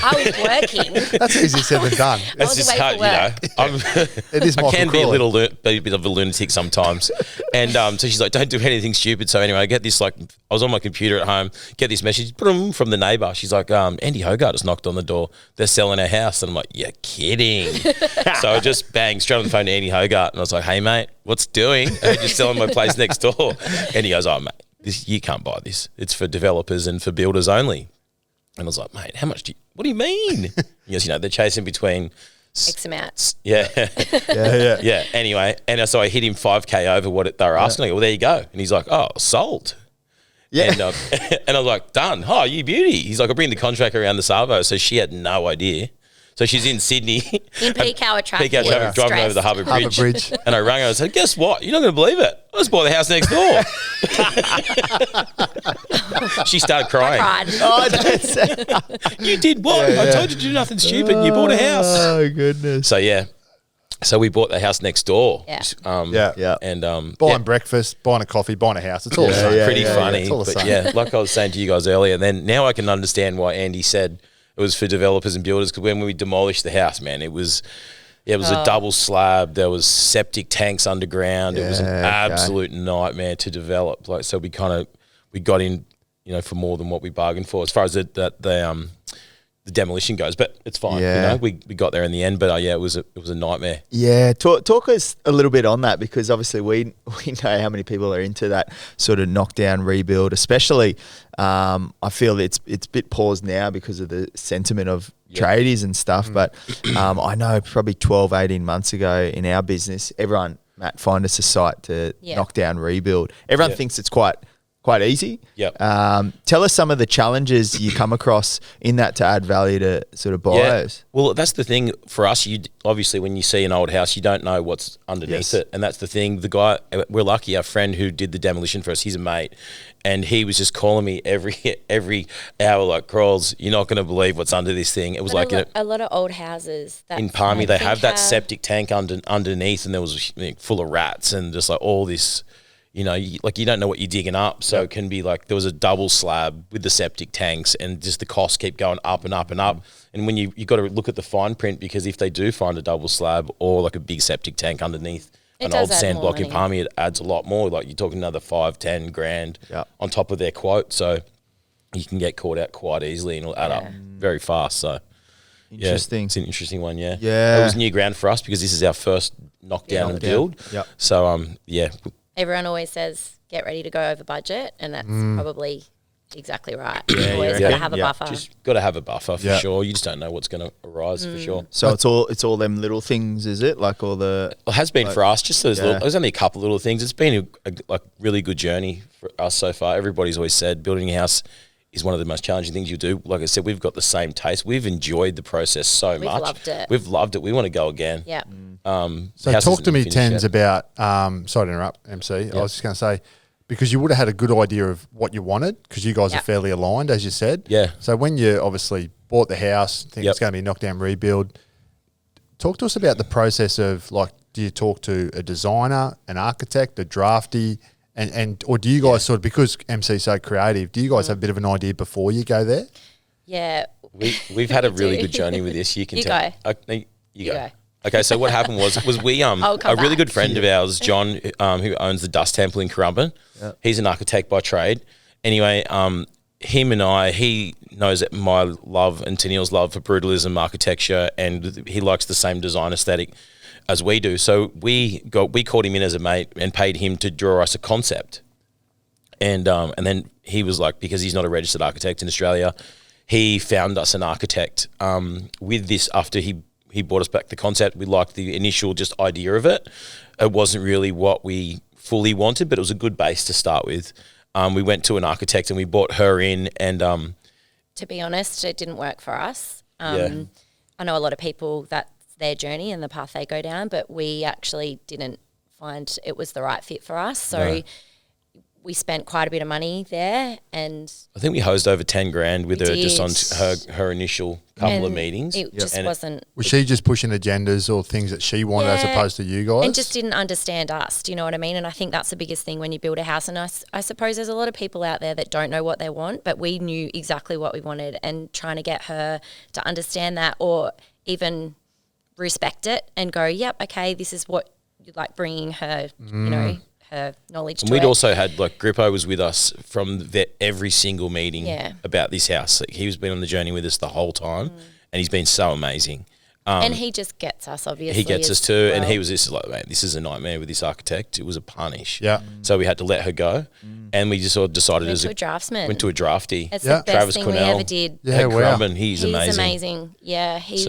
I was working. That's easier said than done. That's was just away hard, for you know. work. It is I Michael can be a Crawley. bit of a lunatic sometimes. And so she's like, don't do anything stupid. So anyway, I get this, like, I was on my computer at home, get this message from the neighbour. She's like, Andy Hogarth has knocked on the door. They're selling our house. And I'm like, you're kidding. So I just banged straight on the phone to Andy Hogarth. And I was like, hey, mate, what's doing? I'm just selling my place next door. And he goes, oh, mate, you can't buy this. It's for developers and for builders only. And I was like, mate, how much what do you mean? He goes, they're chasing between X amount. yeah. Yeah. Yeah. Anyway, and so I hit him 5K over what they were asking. I go, well, there you go. And he's like, oh, sold. Yeah. And, and I was like, done. Oh, you beauty. He's like, I'll bring the contract around the Savo. So she had no idea. So she's in Sydney. In peak hour traffic. Peak hour traffic, driving over the Harbour Bridge. Harbour Bridge. And I rang her and said, guess what? You're not going to believe it. I just bought the house next door. She started crying. Cried. Oh, that's You did what? I told you to do nothing stupid. You bought a house. Oh, goodness. So, yeah. So we bought the house next door. Yeah. Yeah. And Buying breakfast, buying a coffee, buying a house. It's all the same. yeah, pretty yeah, funny. It's all the But same. yeah, like I was saying to you guys earlier, then now I can understand why Andy said it was for developers and builders, because when we demolished the house, man, it was a double slab. There was septic tanks underground. It was an Yeah, okay. absolute nightmare to develop. Like, so we got in, for more than what we bargained for as far as the demolition goes. But it's fine. Yeah. We got there in the end. But it was a nightmare. Yeah, talk us a little bit on that, because obviously we know how many people are into that sort of knockdown rebuild, especially I feel it's a bit paused now because of the sentiment of tradies and stuff, but I know probably 12, 18 months ago in our business, everyone, Matt, find us a site to knock down rebuild. Everyone thinks it's quite easy. Yep. Tell us some of the challenges you come across in that to add value to sort of buyers. Well, that's the thing for us. You obviously, when you see an old house, you don't know what's underneath Yes. it, and that's the thing. The guy, we're lucky. Our friend who did the demolition for us, he's a mate, and he was just calling me every hour, like, Crawls, you're not going to believe what's under this thing. It was But like a lot of old houses. That in Palmy, I they think have that septic tank underneath, and there was full of rats and just like all this. You don't know what you're digging up. So it can be like there was a double slab with the septic tanks, and just the costs keep going up and up and up. And when you got to look at the fine print, because if they do find a double slab or like a big septic tank underneath It an does old add sand more block in money. Palmy, it adds a lot more. Like you're talking another 5-10 grand Yep. on top of their quote. So you can get caught out quite easily, and it'll add up very fast. So Interesting. yeah, it's an interesting one. Yeah, Yeah. It was new ground for us because this is our first knockdown and build. Yep. So Everyone always says, get ready to go over budget, and that's probably exactly right. you Always got to reckon? have a Yeah. buffer. just got to have a buffer for Yeah. sure. You just don't know what's going to arise for sure. So it's all them little things, is it? Like all the It has been for us. Just those Yeah. little. There's only a couple little things. It's been a really good journey for us so far. Everybody's always said building a house is one of the most challenging things you do. Like I said, we've got the same taste. We've enjoyed the process so much. loved it. We've loved it. We want to go again. Yeah. So house talk isn't to me, finished Tens, yet. about, sorry to interrupt, MC. I was just going to say, because you would have had a good idea of what you wanted, because you guys are Yep. fairly aligned, as you said. Yeah. So when you obviously bought the house, think Yep. it's going to be a knockdown rebuild, talk to us about the process of, like, do you talk to a designer, an architect, a drafty, and or do you guys sort of, because MC's so creative, do you guys have a bit of an idea before you go there? Yeah. We've had a We really do. good journey with this. You can You tell. go. You go. go. Okay, so what happened was we I'll come a really back. good friend of ours, John, who owns the Dust Temple in Currumbin. He's an architect by trade. Anyway, him and he knows that my love and Tenielle's love for brutalism architecture, and he likes the same design aesthetic. as we do. So we called him in as a mate and paid him to draw us a concept. And then he was like, because he's not a registered architect in Australia, he found us an architect with this after he brought us back the concept. We liked the initial just idea of it. It wasn't really what we fully wanted, but it was a good base to start with. We went to an architect and we brought her in and... to be honest, it didn't work for us. Yeah. I know a lot of people, that's their journey and the path they go down, but we actually didn't find it was the right fit for us. So we spent quite a bit of money there, and I think we hosed over 10 grand with her did. just on her initial couple of meetings. It just wasn't. Was she just pushing agendas or things that she wanted as opposed to you guys? And just didn't understand us. Do you know what I mean? And I think that's the biggest thing when you build a house. And I suppose there's a lot of people out there that don't know what they want, but we knew exactly what we wanted, and trying to get her to understand that or even respect it and go, yep, okay, this is what you like, bringing her, you know, her knowledge And to we'd it. also had, like, Grippo was with us from every single meeting Yeah. about this house. Like, he was been on the journey with us the whole time, and he's been so amazing. And he just gets us, obviously. He gets as us too, and well. he was just like, man, this is a nightmare with this architect. It was a punish. Yeah. So we had to let her go, and we just sort of decided Went to a draftsman. went to a drafty. It's Yeah. the best Travis thing we Quinnell. ever did. Yeah, Ed wow. Crumben, he's amazing. Yeah, he's...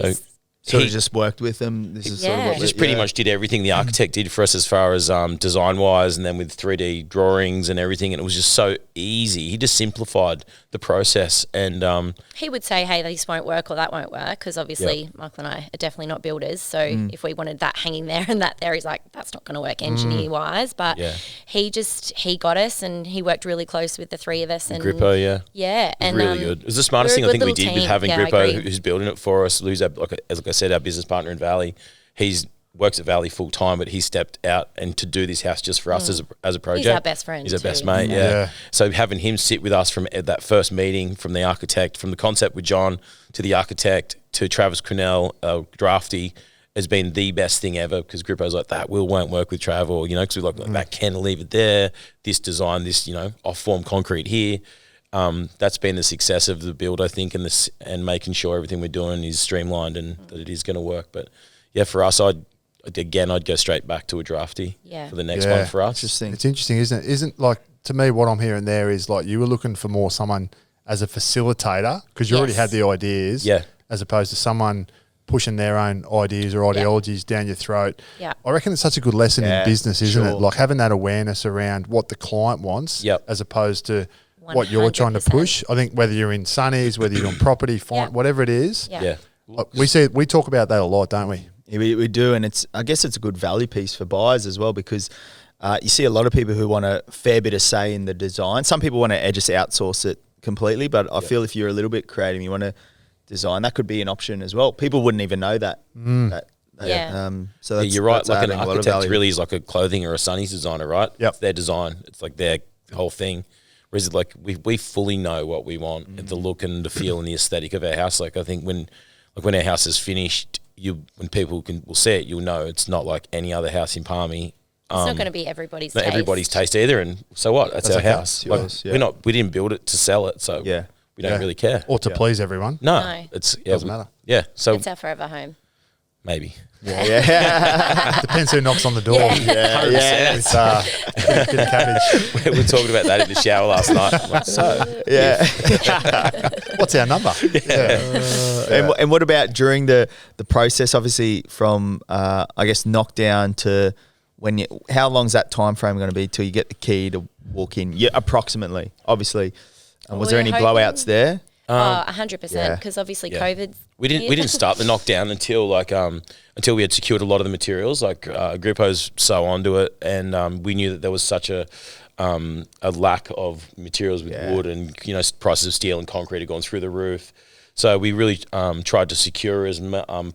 So He- he just worked with them. This is sort of Yeah. what just pretty much did everything the architect did for us as far as design wise, and then with 3D drawings and everything, and it was just so easy. He just simplified the process, and he would say, hey, this won't work or that won't work, because obviously Michael and I are definitely not builders. So if we wanted that hanging there and that there, he's like, that's not going to work engineer-wise. But Yeah. he got us, and he worked really close with the three of us. And Grippo, yeah. Yeah. And Really good. It was the smartest we're thing a I think good we little did with team. having Yeah, I Grippo, agree. who's building it for us. Lou's, like I said, our business partner in Valley. He's works at Valley full time, but he stepped out and to do this house just for us as a project. He's our best friend He's our too. best mate. Yeah. Yeah. So having him sit with us from that first meeting, from the architect, from the concept with John to the architect to Travis Quinnell, drafty, has been the best thing ever, because Grippo's like, that won't work with Trav, or, you know, because we're like that cantilever there, this design, this, you know, off-form concrete here. That's been the success of the build, I think, and making sure everything we're doing is streamlined and that it is going to work. But yeah, for us, I'd go straight back to a drafty for the next Yeah. one for us. Interesting. It's interesting, isn't it? Isn't, like, to me, what I'm hearing there is like you were looking for more someone as a facilitator, because you already Yes. had the ideas, Yeah. as opposed to someone pushing their own ideas or ideologies down your throat. Yeah. I reckon it's such a good lesson Yeah, in business, isn't it? sure. Like having that awareness around what the client wants, Yep. as opposed to what you're trying to 100%. push. I think whether you're in Sunnies, whether you're on property, Yeah. whatever it is, Yeah. Yeah. like, we talk about that a lot, don't we? Yeah, we do, and I guess it's a good value piece for buyers as well, because you see a lot of people who want a fair bit of say in the design. Some people want to just outsource it completely, but I feel if you're a little bit creative, you want to design, that could be an option as well. People wouldn't even know that. Yeah. So Yeah, that's, you're right. that's Like an adding a lot of architect value. really is like a clothing or a Sunny's designer, right? Yep. It's their design. It's like their whole thing. Whereas like we fully know what we want, the look and the feel and the aesthetic of our house. Like I think when our house is finished, when people will see it, you'll know it's not like any other house in Palmy. It's not going to be everybody's Not taste. everybody's taste either, and so what? That's our okay. house. It's Like, yours, yeah. we didn't build it to sell it, so Yeah. we don't really care. Or to please everyone. No, No. it's Doesn't matter. Yeah, so It's our forever home. maybe. Yeah. Depends who knocks on the door. Yeah. yeah. It's bit of cabbage. We were talking about that in the shower last night. I'm like, so Yeah. What's our number? And what about during the process, obviously from, I guess, knockdown to how long's that time frame going to be till you get the key to walk in? Yeah, approximately, obviously. Was there We're any hoping- blowouts there? 100%, yeah. because obviously Yeah. COVID. we didn't start the knockdown until we had secured a lot of the materials. Like Grippo's so onto it, and we knew that there was such a lack of materials with wood, and prices of steel and concrete had gone through the roof. So we really tried to secure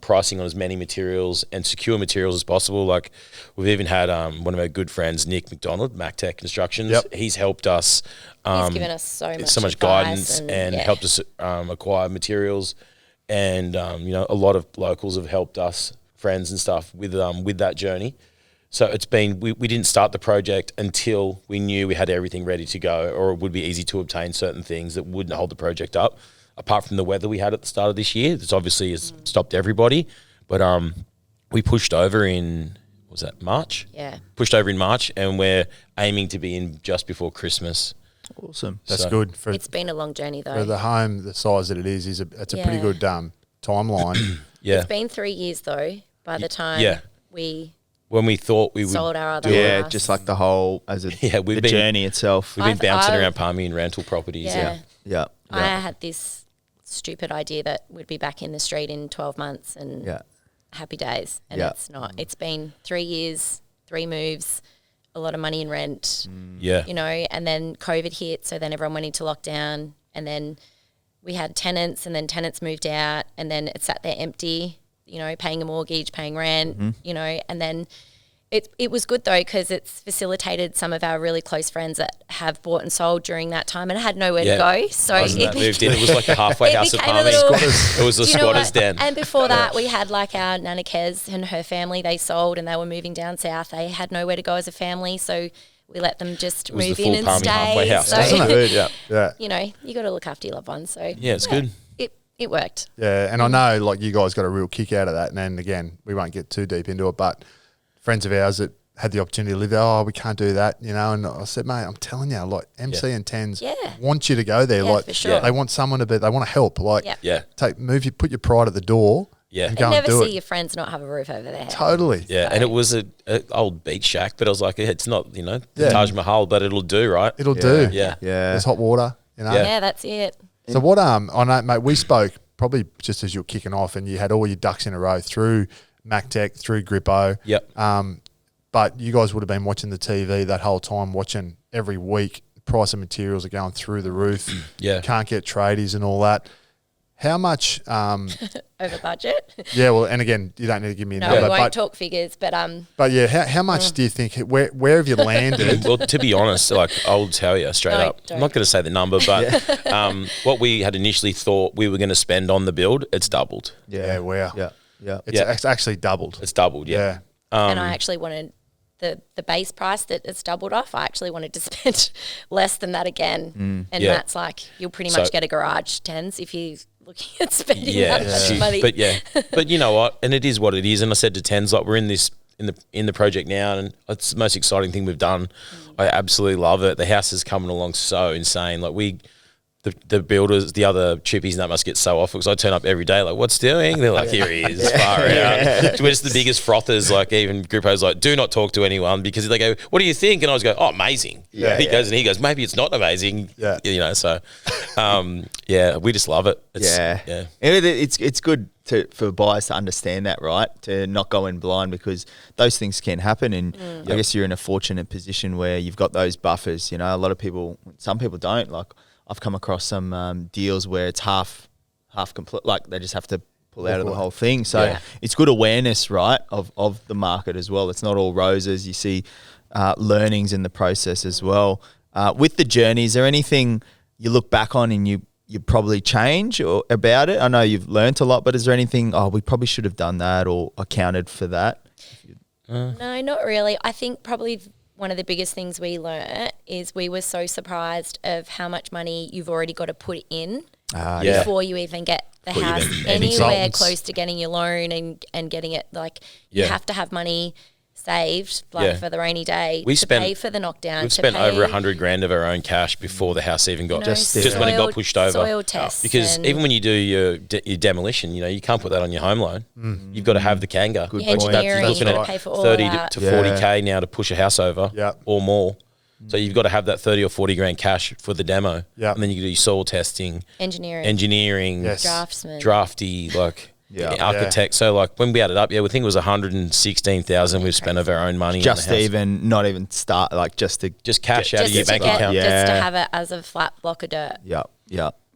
pricing on as many materials and secure materials as possible. Like we've even had one of our good friends, Nick McDonald, MacTech Constructions. Yep. He's helped us. He's given us so much advice guidance and yeah. helped us acquire materials. And a lot of locals have helped us, friends and stuff, with that journey. So it's been we didn't start the project until we knew we had everything ready to go, or it would be easy to obtain certain things that wouldn't hold the project up. Apart from the weather we had at the start of this year, this obviously has stopped everybody. But we pushed over in, was that March? Yeah. Pushed over in March, and we're aiming to be in just before Christmas. Awesome. That's So- good It's been a long journey though. for the home the size that it is. It's a pretty Yeah. good timeline. Yeah. It's been 3 years though by the time Yeah. we When we thought we would, sold our other Yeah, house. just like the whole as a Yeah, we've the been- journey itself. we've been I've- bouncing I've- around Palmy and rental properties. Yeah. Yeah. I had this stupid idea that we'd be back in the street in 12 months and Yeah. happy days. And Yeah. it's not. It's been 3 years, 3 moves, a lot of money in rent, Yeah. you know, and then COVID hit. So then everyone went into lockdown and then we had tenants and then tenants moved out and then it sat there empty, you know, paying a mortgage, paying rent, you know, and then it was good though because it's facilitated some of our really close friends that have bought and sold during that time and had nowhere Yeah. to go. So Wasn't that moved in? It was like a halfway it house at became a Palmy. little- It was a Do you know squatter's what? den. And before that, we had like our Nana Kez and her family. They sold and they were moving down south. They had nowhere to go as a family, so we let them just was move the in full and Palmy halfway stay. house, So wasn't Good. Yeah. Yeah. you know, you got to look after your loved ones. So Yeah, it's good. It worked. Yeah, and I know like you guys got a real kick out of that. And then again, we won't get too deep into it, but friends of ours that had the opportunity to live there, oh, we can't do that, you know. And I said, mate, I'm telling you, like MC and Tens Yeah. want you to go there. Yeah, like for sure. they want someone to be, they want to help. Like Yep. Yeah. put your pride at the door. Yeah. and And go And and never do see it. your friends not have a roof over their head. Totally. Yeah, and it was a old beach shack, but I was like, it's not, you know, the Yeah. Taj Mahal, but it'll do, right? It'll Yeah. do. Yeah. Yeah. There's hot water, you know. Yeah. Yeah, that's it. So what? I know, mate. We spoke probably just as you were kicking off, and you had all your ducks in a row through MacTech, through Grippo. Yep. But you guys would have been watching the TV that whole time, watching every week. The price of materials are going through the roof. Yeah. Can't get tradies and all that. How much? Over budget. Yeah. Well, and again, you don't need to give me a No, number, we won't but talk figures, but yeah, how much do you think? Where have you landed? Well, to be honest, like I'll tell you straight No, up. don't. I'm not going to say the number, but what we had initially thought we were going to spend on the build, it's doubled. Yeah. Wow. Yeah. Yeah. It's actually doubled. It's doubled. Yeah. and I actually wanted the base price that it's doubled off. I actually wanted to spend less than that again, and Yeah. that's like you'll pretty So- much get a garage Tens if you're looking at spending Yeah. that much money. But you know what? And it is what it is. And I said to Tens, like we're in the project now, and it's the most exciting thing we've done. I absolutely love it. The house is coming along so insane. Like the builders, the other chippies, and that must get so off because I turn up every day like, what's doing? They're like, here he is, far out. We're just the biggest frothers. Like even Grippo's like, do not talk to anyone because they go, what do you think? And I was go, oh, amazing. Yeah. He goes, maybe it's not amazing. Yeah. You know, so yeah, we just love it. It's, Yeah. It's good for buyers to understand that, right? To not go in blind because those things can happen. And I guess you're in a fortunate position where you've got those buffers. You know, a lot of people, some people don't. Like I've come across some deals where it's half complete, like they just have to pull out of the whole thing. So Yeah. it's good awareness, right, of the market as well. It's not all roses. You see learnings in the process as well. With the journey, is there anything you look back on and you probably change or about it? I know you've learnt a lot, but is there anything, we probably should have done that or accounted for that? No, not really. I think probably one of the biggest things we learnt is we were so surprised of how much money you've already got to put in Yeah. before you even get the Before you house even- anywhere consultants. close to getting your loan and getting it. Like Yeah. you have to have money saved like Yeah. for the rainy day We to spent- pay for the knockdown. We've to spent pay, over $100,000 of our own cash before the house even got you know, just when it got pushed over. Soil tests. Because and even when you do your demolition, you know, you can't put that on your home loan. You've got to have the Kanga. Good your point. engineering, You're you've looking got at to pay for all 30 that. to Yeah. 40K now to push a house over Yeah. or more. So you've got to have that 30 or 40 grand cash for the demo. Yeah. And then you can do your soil testing, engineering, Yes. draftsman. drafty, like Yeah. architect. So like when we added up, we think it was 116,000 we've spent of our own money Just on the house. even, not even start, like just to, Just cash out of just your to bank get- account. Yeah. Just to have it as a flat block of dirt. yeah.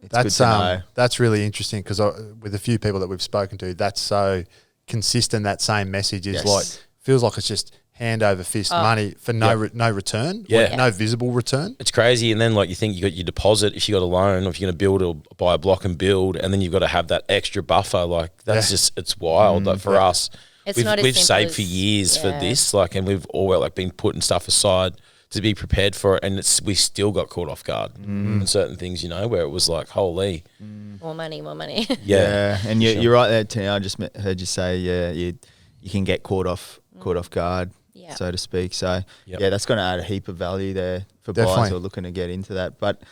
It's That's good to know. that's really interesting because with a few people that we've spoken to, that's so consistent. That same message is Yes. like feels like it's just hand over fist money for no return, Yeah. like no visible return. It's crazy. And then like you think you got your deposit if you got a loan or if you're going to build or buy a block and build, and then you've got to have that extra buffer. Like that's Yeah. just, it's wild. Like for us, It's we've, not as we've simple saved as- for years for yeah. this, like, and we've all like been putting stuff aside to be prepared for it. And we still got caught off guard and certain things, you know, where it was like, holy, More money. yeah. Yeah, and you're right there, Tim. I just heard you say, you you can get caught off guard, so to speak. So yeah, that's going to add a heap of value there for buyers who are looking to get into that. But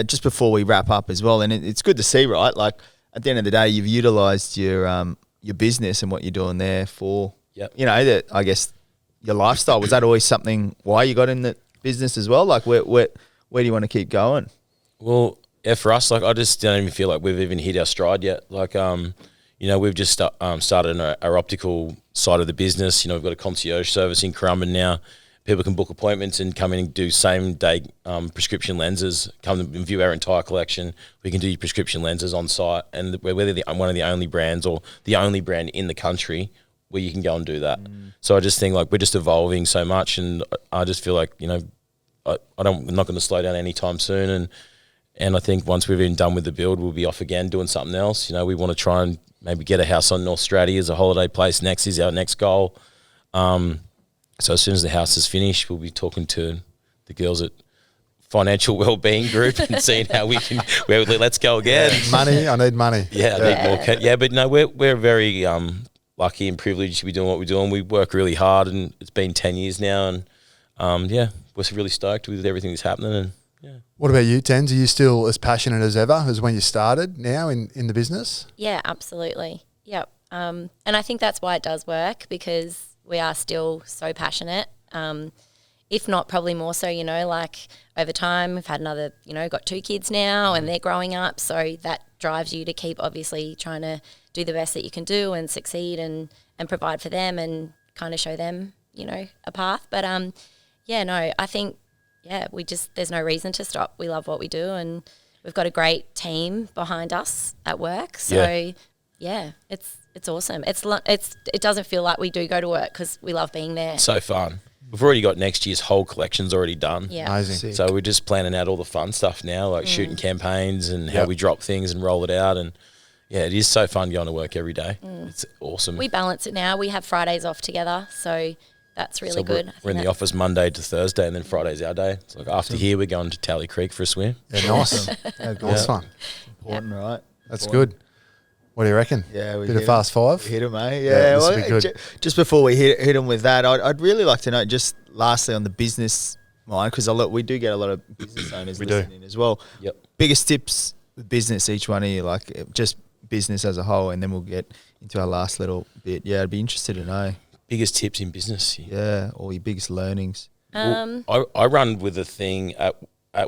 just before we wrap up as well, and it's good to see, right? Like at the end of the day, you've utilised your business and what you're doing there for, that I guess your lifestyle. Was that always something why you got in the business as well? Like where do you want to keep going? Well, yeah, for us, like I just don't even feel like we've even hit our stride yet. Like, we've just started our optical side of the business. We've got a concierge service in Currumbin now. People can book appointments and come in and do same day prescription lenses. Come and view our entire collection. We can do prescription lenses on site, and we're one of the only brands or the only brand in the country where you can go and do that. So I just think like we're just evolving so much, and I just feel like I'm not going to slow down anytime soon. And I think once we've been done with the build, we'll be off again doing something else. We want to try and maybe get a house on North Straddie as a holiday place. Next is our next goal. So as soon as the house is finished, we'll be talking to the girls at Financial Wellbeing Group and seeing how we can. Let's go again. Money, I need money. Yeah, I need more. Yeah, but no, we're very lucky and privileged to be doing what we're doing. We work really hard, and it's been 10 years now, and we're really stoked with everything that's happening. And What about you, Tens? Are you still as passionate as ever as when you started now in the business? Yeah, absolutely. Yep. And I think that's why it does work, because we are still so passionate. If not, probably more so, like over time, we've had another, got 2 kids now and they're growing up. So that drives you to keep obviously trying to do the best that you can do and succeed and provide for them and kind of show them, a path. But I think, there's no reason to stop. We love what we do, and we've got a great team behind us at work. So it's awesome. It doesn't feel like we do go to work because we love being there. So fun. We've already got next year's whole collections already done. Yeah. Amazing. So we're just planning out all the fun stuff now, like shooting campaigns and how we drop things and roll it out. And it is so fun going to work every day. It's awesome. We balance it now. We have Fridays off together, so that's really good. We're in the office Monday to Thursday, and then Friday's our day. It's like after here, we're going to Tally Creek for a swim. Yeah, nice. Nice one. Important, right? That's good. What do you reckon? Yeah, bit of fast five. Hit him, eh? Yeah, this would be good. Just before we hit him with that, I'd really like to know, just lastly on the business mind, because we do get a lot of business owners listening as well. Yep. Biggest tips with business, each one of you, like just business as a whole, and then we'll get into our last little bit. Yeah, I'd be interested to know. Biggest tips in business? Yeah, or your biggest learnings. Well, I run with a thing at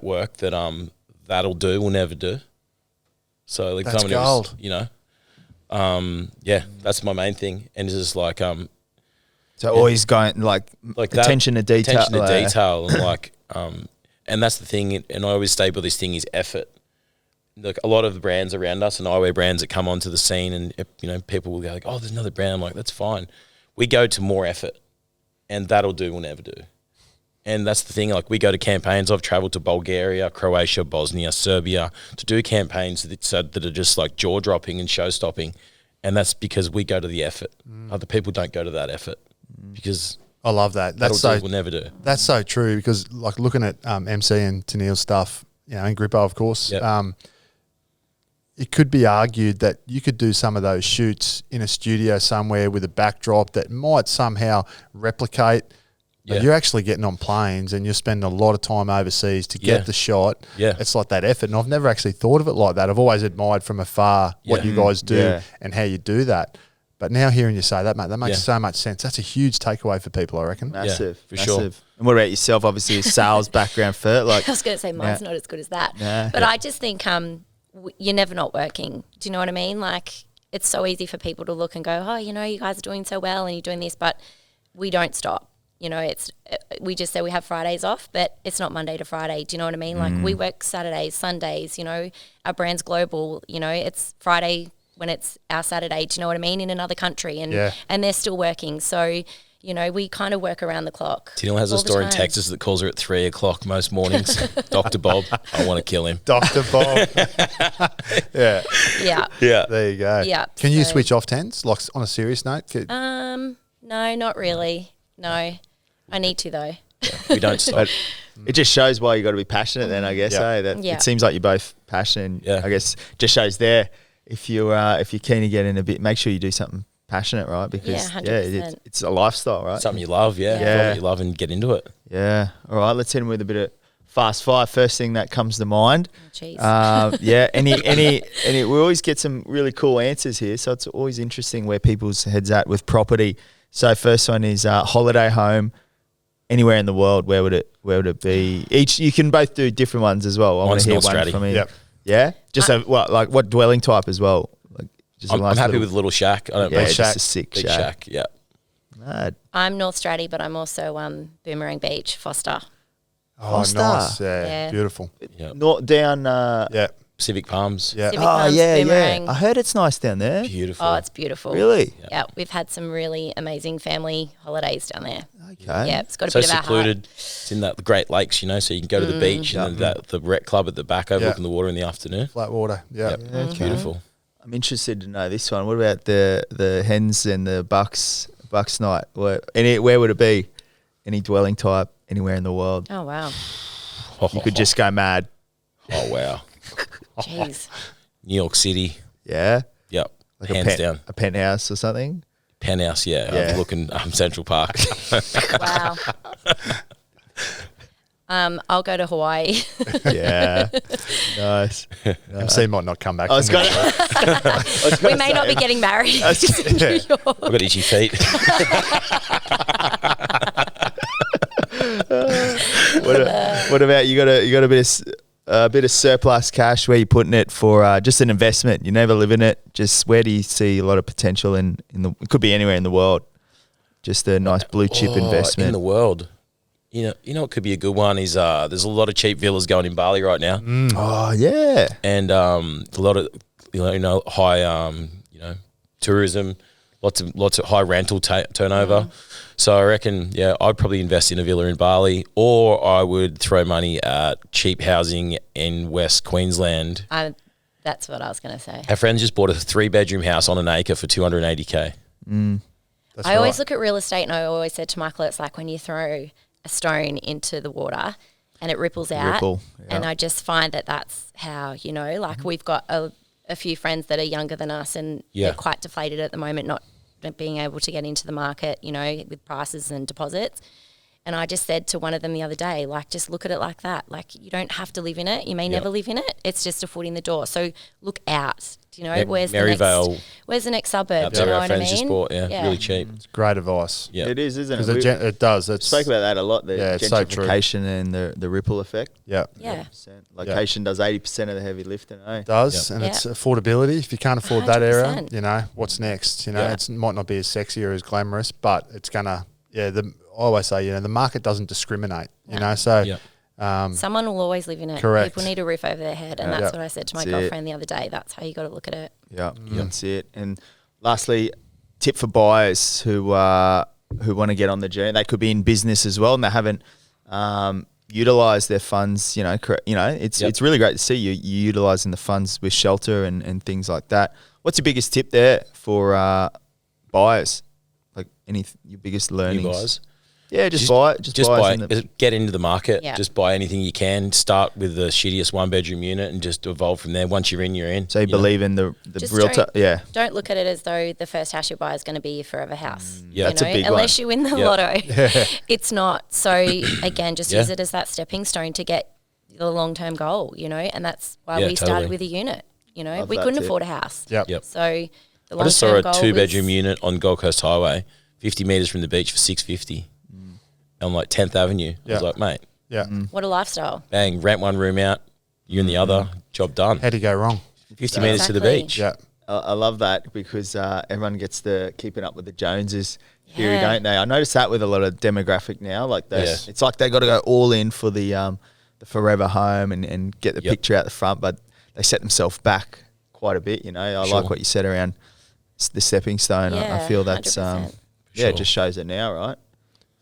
work that that'll do will never do. So like that's gold. That's my main thing, and it's just like so always going like attention to detail, and that's the thing. And I always stable this thing is effort. Like a lot of the brands around us and eyewear brands that come onto the scene, and people will go like, "Oh, there's another brand." I'm like, "That's fine." We go to more effort, and that'll do will never do. And that's the thing. Like we go to campaigns. I've travelled to Bulgaria, Croatia, Bosnia, Serbia to do campaigns that are just like jaw dropping and show stopping, and that's because we go to the effort. Other people don't go to that effort because I love that. That's will never do. That's so true, because like looking at MC and Tenielle's stuff, and Grippo, of course. Yep. It could be argued that you could do some of those shoots in a studio somewhere with a backdrop that might somehow replicate. But you're actually getting on planes and you're spending a lot of time overseas to get the shot. Yeah. It's like that effort. And I've never actually thought of it like that. I've always admired from afar what you guys do and how you do that. But now hearing you say that, mate, that makes so much sense. That's a huge takeaway for people, I reckon. Massive, for sure. And what about yourself? Obviously, a sales background for like. I was going to say mine's not as good as that. But I just think you're never not working. Do you know what I mean? Like it's so easy for people to look and go, oh, you guys are doing so well and you're doing this, but we don't stop. We just say we have Fridays off, but it's not Monday to Friday. Do you know what I mean? Like we work Saturdays, Sundays, our brand's global, it's Friday when it's our Saturday, do you know what I mean? In another country and they're still working. So, we kind of work around the clock. Tenielle has a store in Texas that calls her at 3 o'clock most mornings. Dr. Bob, I want to kill him. Dr. Bob. Yeah. There you go. Yeah. Can you switch off Tens, like on a serious note? No, not really. No, I need to though. We don't stop. It just shows why you got to be passionate. Then I guess, it seems like you're both passionate. I guess just shows there if you're keen to get in a bit, make sure you do something passionate, right? Because 100%. it's a lifestyle, right? Something you love, Yeah. Something you love and get into it. Yeah. All right, let's hit him with a bit of fast fire. First thing that comes to mind. Jeez. Yeah. We always get some really cool answers here, so it's always interesting where people's heads at with property. So first one is holiday home, anywhere in the world. Where would it be? Each you can both do different ones as well. I want Mine's to hear North one Stratty. from you. Yep. Yeah. Just what dwelling type as well? Like just a I'm nice happy little- with Little Shack. I don't yeah, mind just a sick Big shack. Shack. Yeah. Mad. I'm North Stratty, but I'm also Boomerang Beach, Foster. Oh, Foster. nice. Yeah, Yeah. beautiful. Yeah. Not down. Yeah, Civic Palms. yeah. Civic Oh Palms, yeah, Boomerang. yeah. I heard it's nice down there. Beautiful. Oh, it's beautiful. Really? Yeah, we've had some really amazing family holidays down there. Okay. Yeah, it's got a so bit of a heart. secluded. It's in the Great Lakes, so you can go to the beach and then the rec club at the back overlooking the water in the afternoon. Flat water. Yeah. Yep. Okay. Beautiful. I'm interested to know this one. What about the hens and the bucks night? Where would it be? Any dwelling type anywhere in the world? Oh, wow. You could just go mad. Oh, wow. Jeez. New York City. Yeah. Yep. Like Hands down. a penthouse or something. Penthouse, yeah. Yeah. I'm looking Central Park. Wow. I'll go to Hawaii. Yeah. Nice. MC might not come back. I was from gonna. there. We may not be getting married. Yeah. I've got itchy feet. What about you? Got a bit of surplus cash. Where you putting it for? Just an investment. You never live in it. Just where do you see a lot of potential in the? It could be anywhere in the world. Just a nice blue chip investment. In the world. You know what could be a good one is there's a lot of cheap villas going in Bali right now. Oh yeah. And a lot of high tourism, lots of high rental turnover. So I reckon I'd probably invest in a villa in Bali, or I would throw money at cheap housing in West Queensland. That's what I was going to say. Our friends just bought a 3-bedroom house on an acre for $280K. That's I always right. look at real estate, and I always said to Michael, it's like when you throw a stone into the water and it ripples out. And I just find that's how, we've got a few friends that are younger than us, and they're quite deflated at the moment, not being able to get into the market, with prices and deposits. And I just said to one of them the other day, just look at it like that. You don't have to live in it. You may never live in it. It's just a foot in the door. So look out. Where's Maryvale, the next suburb? that's Do you know our what I friends just mean? bought, really cheap. It's great advice. Yeah. It is, isn't Because it? it does. We It's spoke about that a lot. The Yeah, it's so true. gentrification and the ripple effect. Yeah. Yeah. 100%. Location does 80% of the heavy lifting. It does, Yep. and Yeah. it's affordability. If you can't afford that area, 100%. what's next? Yeah. It might not be as sexy or as glamorous, but it's gonna. I always say, the market doesn't discriminate. So Yeah. Someone will always live in it. Correct. People need a roof over their head, and Yeah. that's what I said to my That's it. girlfriend the other day. That's how you got to look at it. Yeah, that's it. And lastly, tip for buyers who want to get on the journey. They could be in business as well, and they haven't utilised their funds. It's really great to see you utilising the funds with shelter and things like that. What's your biggest tip there for buyers? Like your biggest learnings? New buyers. Yeah, just buy it. Just buy it in the- get into the market. Yeah. Just buy anything you can. Start with the shittiest 1-bedroom unit and just evolve from there. Once you're in, you're in. So you believe in the Just realtor? Yeah. Don't look at it as though the first house you buy is going to be your forever house. Yeah, that's a big unless one. you win the Yeah. lotto, it's not. So again, just use it as that stepping stone to get the long-term goal. And that's why Yeah, we started totally. with a unit. Love We that couldn't tip. afford a house. Yep. Yep. So the I just saw long-term a goal 2-bedroom was- unit on Gold Coast Highway, 50 metres from the beach for $650 on 10th Avenue. I Yeah. was like, mate, Yeah. What a lifestyle. bang, rent one room out, you in the other, job done. How do you go wrong? 50 metres to the Exactly. beach. Yeah. I love that because everyone gets the keeping up with the Joneses theory, Yeah. don't they? I notice that with a lot of demographic now. Yeah. It's like they got to go all in for the forever home and get the Yep. picture out the front, but they set themselves back quite a bit. I Sure. like what you said around the stepping stone. I Yeah, feel that's 100%. yeah, it Sure. just shows it now, right?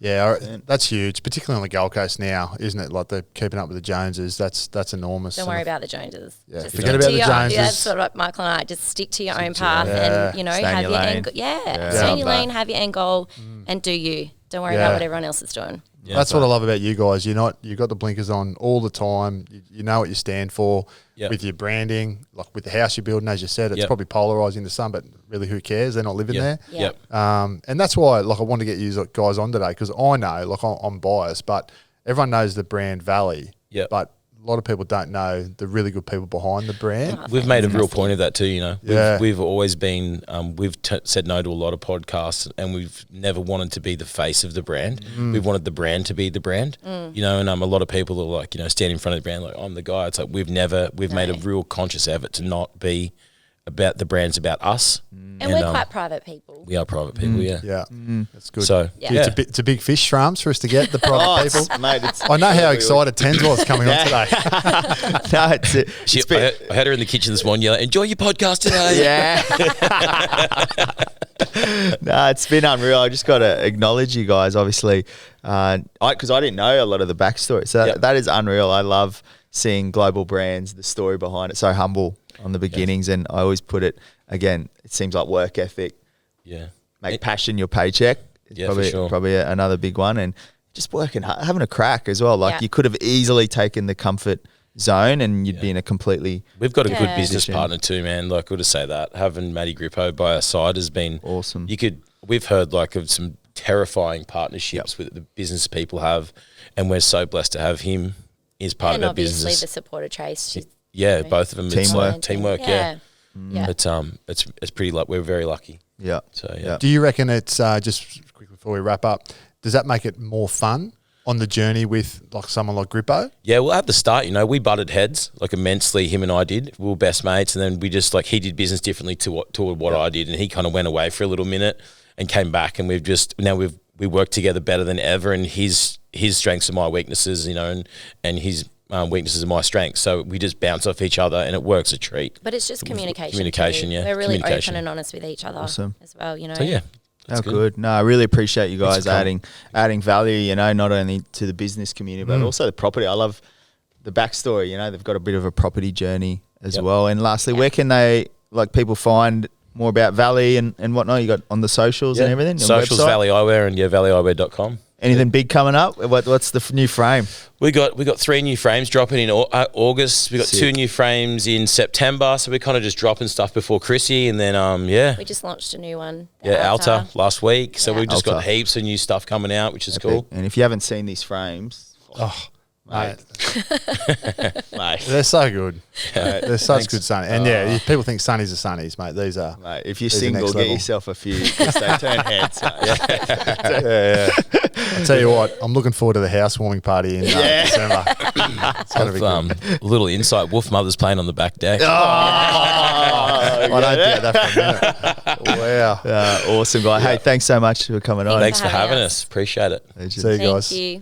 Yeah, that's huge, particularly on the Gold Coast now, isn't it? Like the keeping up with the Joneses, that's enormous. Don't worry about the Joneses. Yeah, Just forget stick about to the your- Joneses. Yeah, that's sort of like Michael and I. Just stick to your own path, Yeah. and Stay in have your your lane. end. Yeah. Stay in your Love lane, that. have your end goal, and do you. Don't worry Yeah. about what everyone else is doing. Yeah, That's what I love about you guys. You've got the blinkers on all the time. You know what you stand for with your branding, like with the house you're building. As you said, it's probably polarizing to some, but really, who cares? They're not living there. Yep. And that's why, like, I want to get you guys on today because I know, like, I'm biased, but everyone knows the brand Valley. Yeah. But a lot of people don't know the really good people behind the brand. We've made a real point of that too, you know. Yeah. We've always been, said no to a lot of podcasts, and we've never wanted to be the face of the brand. We've wanted the brand to be the brand, you know, and a lot of people are like, you know, stand in front of the brand like, I'm the guy. It's like we've made a real conscious effort to not be about the brand's about us. And we're quite private people. We are private people, yeah. Yeah, that's good. So, It's a big fish, Shrams, for us to get the private people. Mate, I know how excited Tens was coming on today. No, I had her in the kitchen this morning yelling, enjoy your podcast today. Yeah. No, it's been unreal. I just got to acknowledge you guys, obviously, because I didn't know a lot of the backstory. So that is unreal. I love seeing global brands, the story behind it. So humble on the beginnings, and I always put it, again, it seems like work ethic. Yeah. Make passion your paycheck. It's probably another big one. And just working hard, having a crack as well. Like you could have easily taken the comfort zone and you'd be in a completely... We've got a good business partner too, man. Like, we'll just say that. Having Matty Grippo by our side has been... awesome. We've heard like of some terrifying partnerships with the business people have, and we're so blessed to have him as part of our business. And obviously the support of Trace. Both of them. Teamwork, yeah. It's pretty we're very lucky. Yeah. So yeah. Do you reckon it's just quickly before we wrap up? Does that make it more fun on the journey with like someone like Grippo? Yeah, well, at the start, you know, we butted heads like immensely. Him and I did. We were best mates, and then we just like he did business differently toward what I did, and he kind of went away for a little minute and came back, and we work together better than ever. And his strengths are my weaknesses, you know, and his weaknesses are my strengths. So we just bounce off each other, and it works a treat. But it's just communication. Communication, too. yeah. We're really open and honest with each other as well, you know. So yeah. That's good. No, I really appreciate you guys adding value, you know, not only to the business community, but also the property. I love the backstory, you know, they've got a bit of a property journey as well. And lastly, where can people find more about Valley and whatnot? You got on the socials and everything? Socials, Valley Eyewear, and valleyeyewear.com. Anything big coming up? What's the new frame? We got 3 new frames dropping in August. We got 2 new frames in September. So we're kind of just dropping stuff before Chrissy, and then we just launched a new one. Alta last week. So we've just got heaps of new stuff coming out, which is cool. And if you haven't seen these frames, mate, mate, they're so good. They're such good sunnies. And people think sunnies are sunnies, mate. These are. Mate, if you're single, get yourself a few. Because they turn heads. I'll tell you what, I'm looking forward to the housewarming party in December. It's going to be good. A little insight, Wolf Mother's playing on the back deck. I don't get that for a minute. Wow. Awesome, guy. Hey, thanks so much for coming on. Thanks for having us. Appreciate it. See you guys. Thank you.